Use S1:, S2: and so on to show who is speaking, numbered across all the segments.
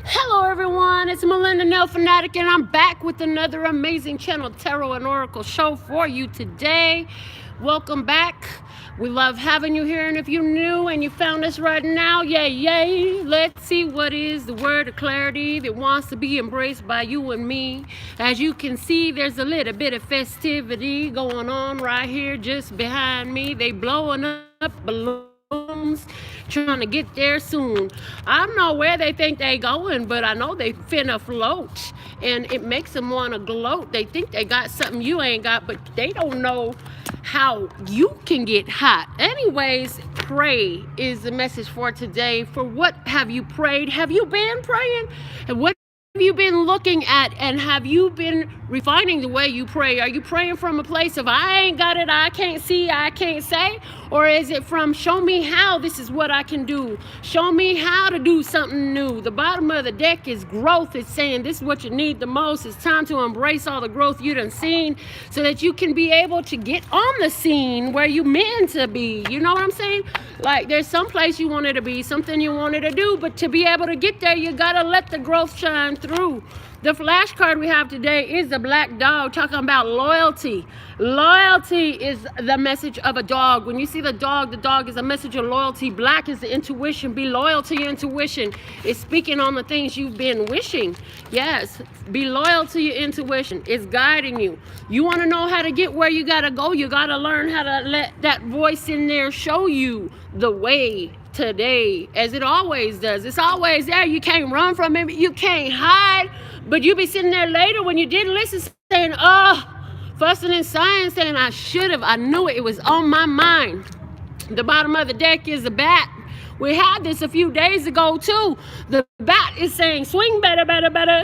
S1: Hello everyone, it's Melinda NailFanatic and I'm back with another amazing channel Tarot and Oracle show for you today. Welcome back. We love having you here, and if you're new and you found us right now, yay. Let's see what is the word of clarity that wants to be embraced by you and me. As you can see, there's a little bit of festivity going on right here just behind me. They blowing up balloons, trying to get there soon. I don't know where they think they going, but I know they finna float, and it makes them want to gloat. They think they got something you ain't got, but they don't know how you can get hot. Anyways, pray is the message for today. For what have you prayed? Have you been praying? And what have you been looking at, and have you been refining the way you pray? Are you praying from a place of I ain't got it, I can't see, I can't say? Or is it from show me how, this is what I can do, show me how to do something new? The bottom of the deck is growth. It's saying this is what you need the most. It's time to embrace all the growth you done seen so that you can be able to get on the scene where you meant to be. You know what I'm saying? Like, there's some place you wanted to be, something you wanted to do, but to be able to get there, you gotta let the growth shine through. The flash card we have today is the black dog, talking about loyalty. Loyalty is the message of a dog. When you see the dog is a message of loyalty. Black is the intuition. Be loyal to your intuition. It's speaking on the things you've been wishing. Yes, be loyal to your intuition. It's guiding you. You want to know how to get where you got to go, you got to learn how to let that voice in there show you the way today, as it always does. It's always there. You can't run from it. You can't hide. But you be sitting there later when you didn't listen, saying, fussing and sighing, saying, I should have. I knew it. It was on my mind. The bottom of the deck is the bat. We had this a few days ago, too. The bat is saying, swing, better,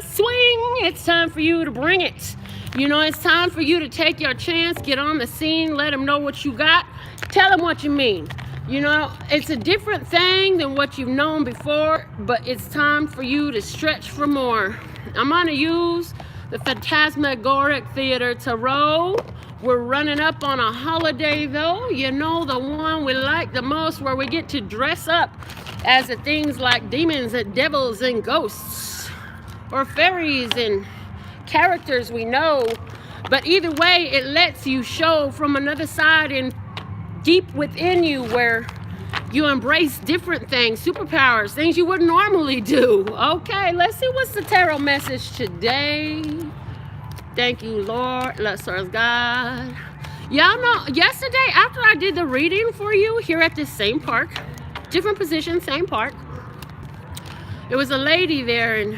S1: swing. It's time for you to bring it. You know, it's time for you to take your chance, get on the scene, let them know what you got. Tell them what you mean. You know, it's a different thing than what you've known before, but it's time for you to stretch for more. I'm going to use the Phantasmagoric Theater Tarot. We're running up on a holiday, though. You know, the one we like the most, where we get to dress up as the things like demons and devils and ghosts, or fairies and characters we know. But either way, it lets you show from another side and deep within you, where you embrace different things, superpowers, things you wouldn't normally do. Okay, let's see what's the tarot message today. Thank you, Lord. Let's serve God. Y'all know, yesterday after I did the reading for you here at this same park, different position, same park, there was a lady there, and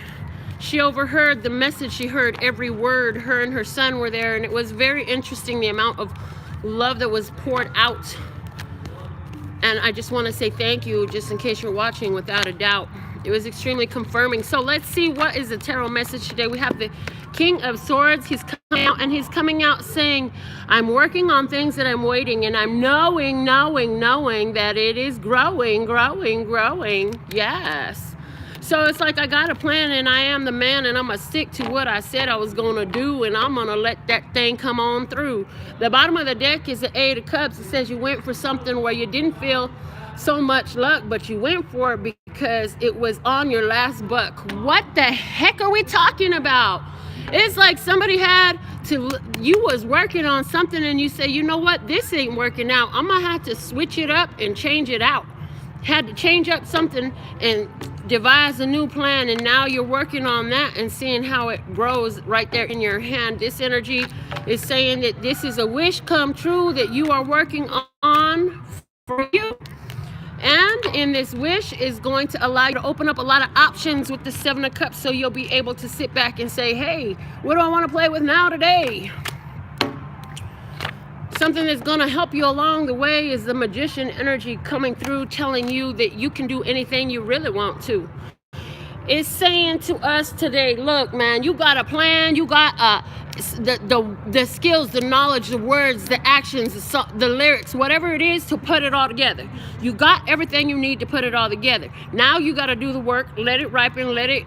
S1: she overheard the message. She heard every word. Her and her son were there, and it was very interesting, the amount of love that was poured out. And I just want to say thank you, just in case you're watching, without a doubt. It was extremely confirming. So let's see what is the tarot message today. We have the King of Swords. He's coming out, and he's coming out saying, I'm working on things that I'm waiting, and I'm knowing that it is growing. Yes. So it's like I got a plan, and I am the man, and I'm going to stick to what I said I was going to do, and I'm going to let that thing come on through. The bottom of the deck is the Eight of Cups. It says you went for something where you didn't feel so much luck, but you went for it because it was on your last buck. What the heck are we talking about? It's like somebody you was working on something, and you say, you know what, this ain't working out. I'm going to have to switch it up and change it out. Had to change up something and devise a new plan, and now you're working on that and seeing how it grows right there in your hand. This energy is saying that this is a wish come true that you are working on for you, and in this wish is going to allow you to open up a lot of options with the Seven of Cups, so you'll be able to sit back and say, hey, what do I want to play with now today? Something that's going to help you along the way is the Magician energy coming through, telling you that you can do anything you really want to. It's saying to us today, look, man, you got a plan, you got the skills, the knowledge, the words, the actions, the lyrics, whatever it is, to put it all together. You got everything you need to put it all together. Now you got to do the work, let it ripen, let it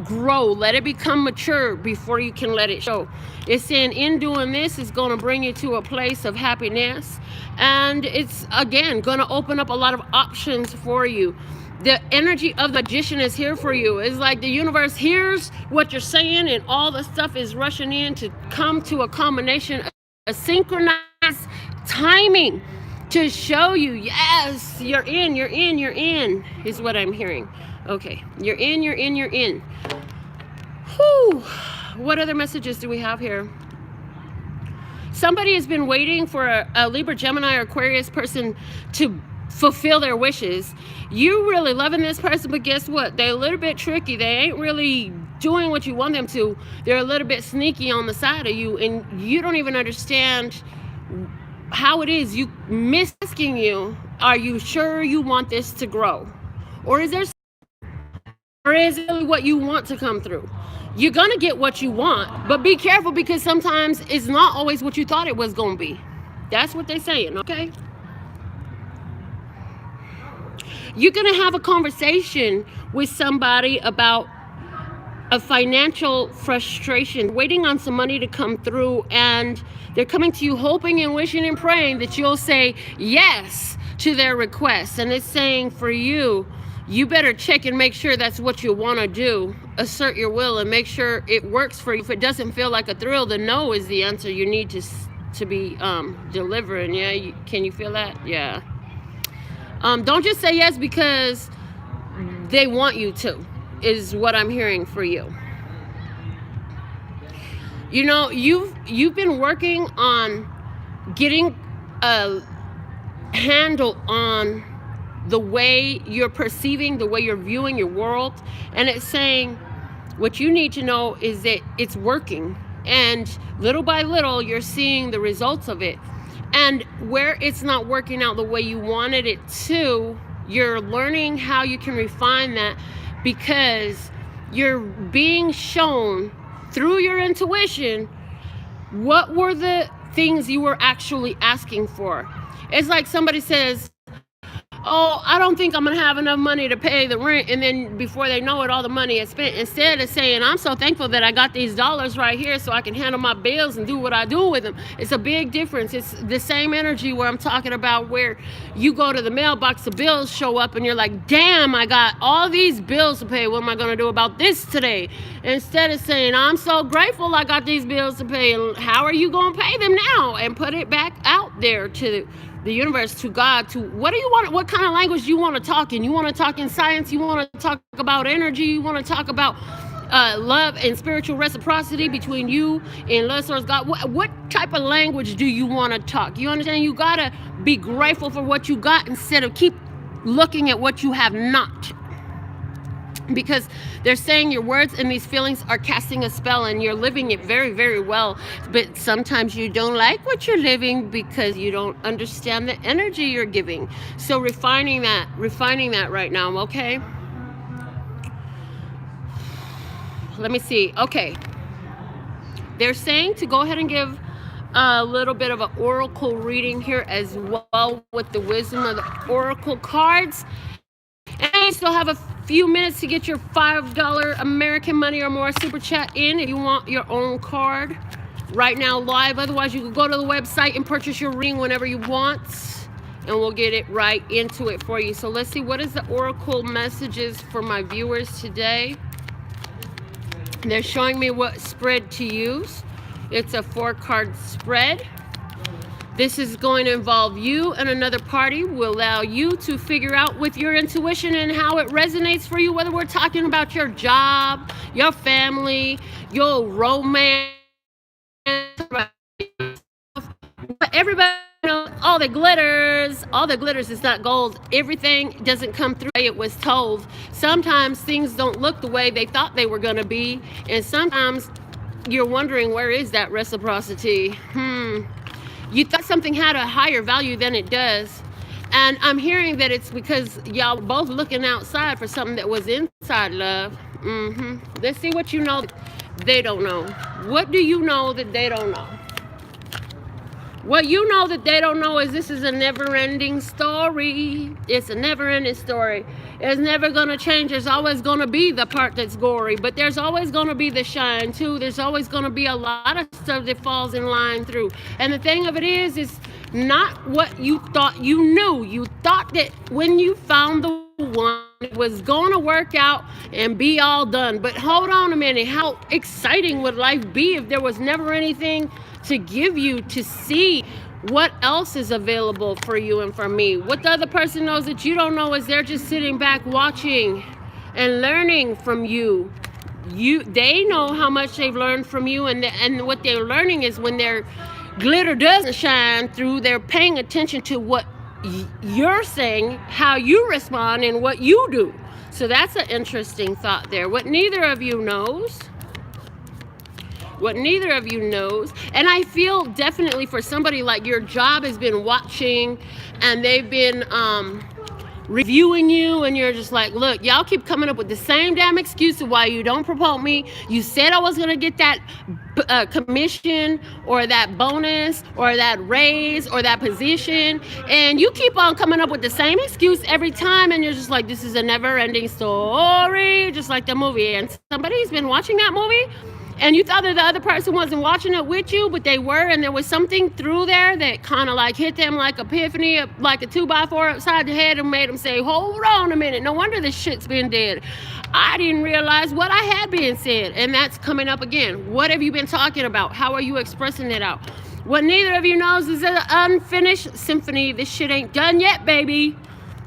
S1: grow, let it become mature before you can let it show. It's saying in doing this is going to bring you to a place of happiness, and it's again going to open up a lot of options for you. The energy of the magician is here for you. It's like the universe hears what you're saying, and all the stuff is rushing in to come to a combination, a synchronized timing to show you, yes, you're in, is what I'm hearing. Okay, you're in. Whew. What other messages do we have here? Somebody has been waiting for a Libra, Gemini, or Aquarius person to fulfill their wishes. You really loving this person, but guess what? They're a little bit tricky. They ain't really doing what you want them to. They're a little bit sneaky on the side of you, and you don't even understand how it is. You asking you, are you sure you want this to grow? Or is it really what you want to come through? You're gonna get what you want, but be careful, because sometimes it's not always what you thought it was gonna be. That's what they're saying, okay? You're gonna have a conversation with somebody about a financial frustration, waiting on some money to come through, and they're coming to you hoping and wishing and praying that you'll say yes to their requests. And it's saying for you, you better check and make sure that's what you want to do. Assert your will and make sure it works for you. If it doesn't feel like a thrill, then no is the answer you need to be delivering. Yeah, can you feel that? Yeah. Don't just say yes because they want you to, is what I'm hearing for you. You know, you've been working on getting a handle on the way you're perceiving, the way you're viewing your world, and it's saying what you need to know is that it's working, and little by little you're seeing the results of it. And where it's not working out the way you wanted it to, you're learning how you can refine that, because you're being shown through your intuition what were the things you were actually asking for. It's like somebody says, oh, I don't think I'm going to have enough money to pay the rent. And then before they know it, all the money is spent. Instead of saying, I'm so thankful that I got these dollars right here so I can handle my bills and do what I do with them. It's a big difference. It's the same energy where I'm talking about, where you go to the mailbox, the bills show up, and you're like, damn, I got all these bills to pay. What am I going to do about this today? Instead of saying, I'm so grateful I got these bills to pay, and how are you going to pay them now? And put it back out there to the universe, to God, to what do you want, what kind of language do you want to talk in? You want to talk in science, you want to talk about energy, you want to talk about love and spiritual reciprocity between you and love source God. What type of language do you want to talk? You understand? You got to be grateful for what you got instead of keep looking at what you have not. Because they're saying your words and these feelings are casting a spell, and you're living it very, very well. But sometimes you don't like what you're living because you don't understand the energy you're giving. So refining that right now, okay? Let me see. Okay. They're saying to go ahead and give a little bit of an oracle reading here as well, with the wisdom of the oracle cards. And you still have a few minutes to get your $5 American money or more super chat in if you want your own card right now live. Otherwise, you can go to the website and purchase your ring whenever you want, and we'll get it right into it for you. So let's see, what is the oracle messages for my viewers today? They're showing me what spread to use. It's a 4-card spread. This is going to involve you and another party. Will allow you to figure out with your intuition and how it resonates for you, whether we're talking about your job, your family, your romance. Everybody knows all the glitters is not gold. Everything doesn't come through the way it was told. Sometimes things don't look the way they thought they were going to be, and sometimes you're wondering, where is that reciprocity? You thought something had a higher value than it does. And I'm hearing that it's because y'all both looking outside for something that was inside, love. Let's see what you know that they don't know. What do you know that they don't know? What you know that they don't know is this is a never-ending story. It's a never-ending story. It's never going to change. There's always going to be the part that's gory, but there's always going to be the shine too. There's always going to be a lot of stuff that falls in line through. And the thing of it is not what you thought you knew. You thought that when you found the one it was going to work out and be all done. But hold on a minute. How exciting would life be if there was never anything to give you to see what else is available for you and for me? What the other person knows that you don't know is they're just sitting back watching and learning from you. They know how much they've learned from you, and what they're learning is when their glitter doesn't shine through, they're paying attention to what you're saying, how you respond, and what you do. So that's an interesting thought there. What neither of you knows, and I feel definitely for somebody like your job has been watching and they've been reviewing you, and you're just like, look, y'all keep coming up with the same damn excuse of why you don't promote me. You said I was gonna get that commission or that bonus or that raise or that position, and you keep on coming up with the same excuse every time, and you're just like, this is a never-ending story, just like the movie. And somebody's been watching that movie, and you thought that the other person wasn't watching it with you, but they were, and there was something through there that kind of like hit them like epiphany, like a 2x4 upside the head, and made them say, hold on a minute, no wonder this shit's been dead. I didn't realize what I had been said. And that's coming up again. What have you been talking about? How are you expressing it out? What neither of you knows is an unfinished symphony. This shit ain't done yet, baby.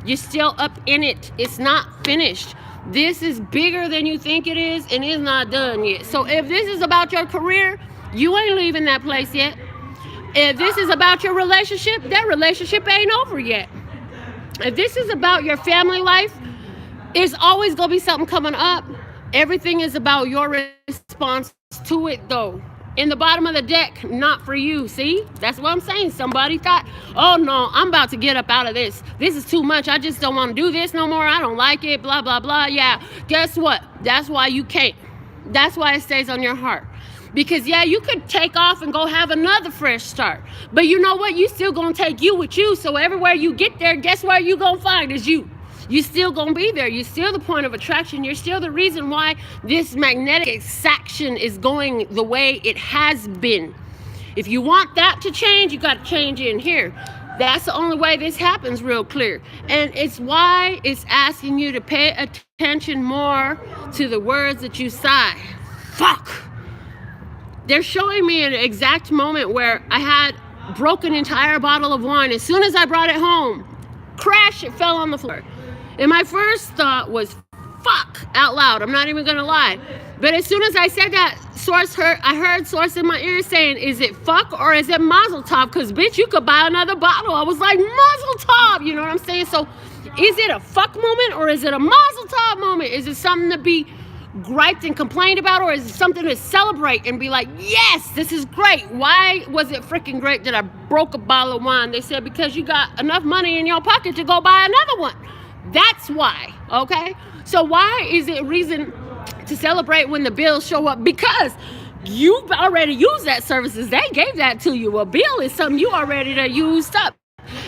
S1: You're still up in it. It's not finished. This is bigger than you think it is, and it's not done yet. So if this is about your career, you ain't leaving that place yet. If this is about your relationship, that relationship ain't over yet. If this is about your family life, it's always going to be something coming up. Everything is about your response to it, though. In the bottom of the deck, not for you. See? That's what I'm saying. Somebody thought, oh, no, I'm about to get up out of this. This is too much. I just don't want to do this no more. I don't like it, blah, blah, blah. Yeah, guess what? That's why you can't. That's why it stays on your heart. Because, yeah, you could take off and go have another fresh start. But you know what? You still going to take you with you. So everywhere you get there, guess where you going to find is you. You still gonna be there. You're still the point of attraction. You're still the reason why this magnetic attraction is going the way it has been. If you want that to change, you got to change in here. That's the only way this happens real clear. And it's why it's asking you to pay attention more to the words that you sigh. Fuck. They're showing me an exact moment where I had broke an entire bottle of wine. As soon as I brought it home, crash, it fell on the floor. And my first thought was, fuck, out loud. I'm not even going to lie. But as soon as I said that, I heard Source in my ear saying, is it fuck or is it mazel tov? Because, bitch, you could buy another bottle. I was like, mazel tov. You know what I'm saying? So is it a fuck moment or is it a mazel tov moment? Is it something to be griped and complained about, or is it something to celebrate and be like, yes, this is great? Why was it freaking great that I broke a bottle of wine? They said, because you got enough money in your pocket to go buy another one. That's why, okay? So why is it reason to celebrate when the bills show up? Because you've already used that services. They gave that to you. A bill is something you already used up.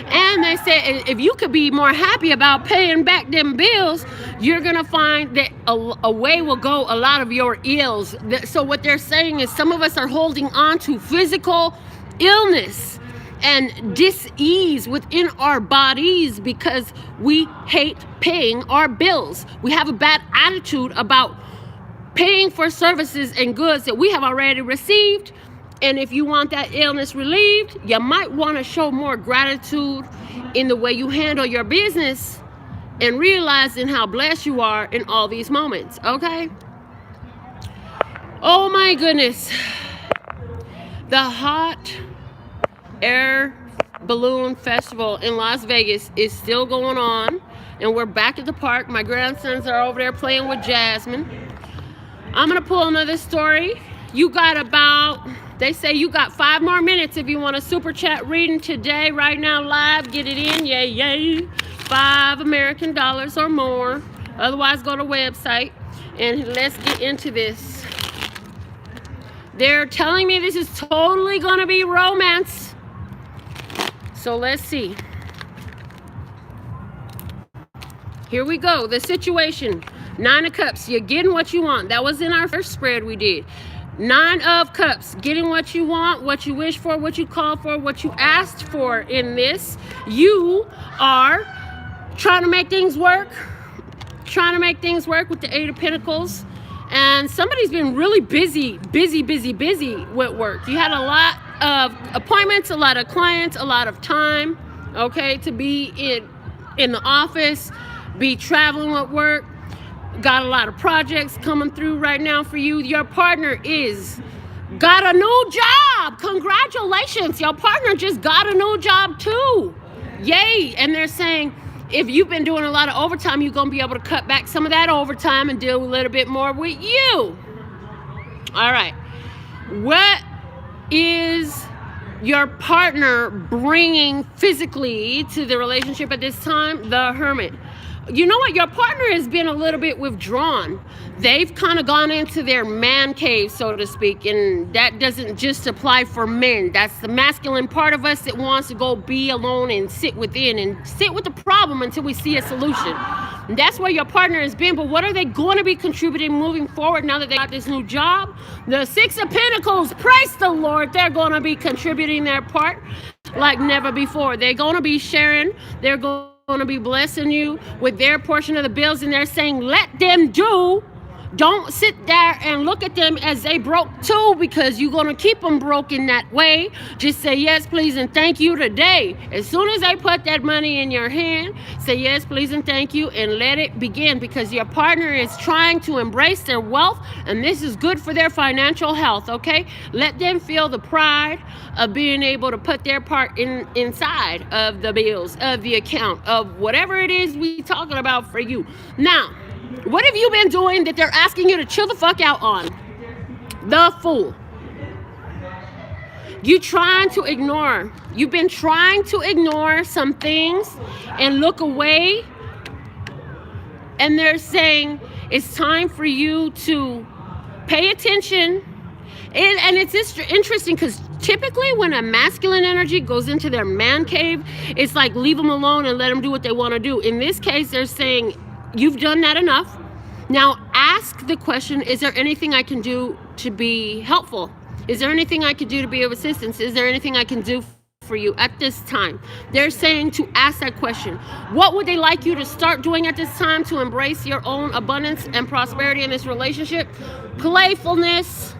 S1: And they said if you could be more happy about paying back them bills, you're going to find that away will go a lot of your ills. So what they're saying is some of us are holding on to physical illness and dis-ease within our bodies because we hate paying our bills. We have a bad attitude about paying for services and goods that we have already received. And if you want that illness relieved, you might want to show more gratitude in the way you handle your business and realizing how blessed you are in all these moments, okay? Oh my goodness. The hot air balloon festival in Las Vegas is still going on, and we're back at the park. My grandsons are over there playing with Jasmine. I'm gonna pull another story. You got about, they say you got 5 more minutes if you want a super chat reading today, right now, live. Get it in, yay, yay. $5 American or more. Otherwise, go to the website and let's get into this. They're telling me this is totally gonna be romance. So let's see. Here we go. The situation. 9 of Cups. You're getting what you want. That was in our first spread we did. 9 of Cups. Getting what you want, what you wish for, what you call for, what you asked for in this. You are trying to make things work. trying to make things work with the Eight of Pentacles. And somebody's been really busy with work. You had a lot of appointments, a lot of clients, a lot of time, okay, to be in the office, be traveling with work. Got a lot of projects coming through right now for you. Your partner is got a new job. Congratulations. Your partner just got a new job too. Yay. And they're saying, if you've been doing a lot of overtime, you're going to be able to cut back some of that overtime and deal a little bit more with you. All right. What is your partner bringing physically to the relationship at this time? The Hermit. You know what? Your partner has been a little bit withdrawn. They've kind of gone into their man cave, so to speak, and that doesn't just apply for men. That's the masculine part of us that wants to go be alone and sit within and sit with the problem until we see a solution. And that's where your partner has been. But what are they going to be contributing moving forward now that they got this new job? The Six of Pentacles, praise the Lord. They're going to be contributing their part like never before. They're going to be sharing. They're going to be blessing you with their portion of the bills, and they're saying, let them do. Don't sit there and look at them as they broke too, because you're going to keep them broken that way. Just say yes, please, and thank you today. As soon as they put that money in your hand, say yes, please, and thank you, and let it begin, because your partner is trying to embrace their wealth, and this is good for their financial health, okay? Let them feel the pride of being able to put their part inside of the bills, of the account, of whatever it is we talking about for you. Now, what have you been doing that they're asking you to chill the fuck out on? The Fool. You've been trying to ignore some things and look away. And they're saying it's time for you to pay attention. And it's just interesting because typically when a masculine energy goes into their man cave, it's like leave them alone and let them do what they want to do. In this case, they're saying, you've done that enough. Now ask the question, is there anything I can do to be helpful? Is there anything I can do to be of assistance? Is there anything I can do for you at this time? They're saying to ask that question. What would they like you to start doing at this time to embrace your own abundance and prosperity in this relationship? Playfulness.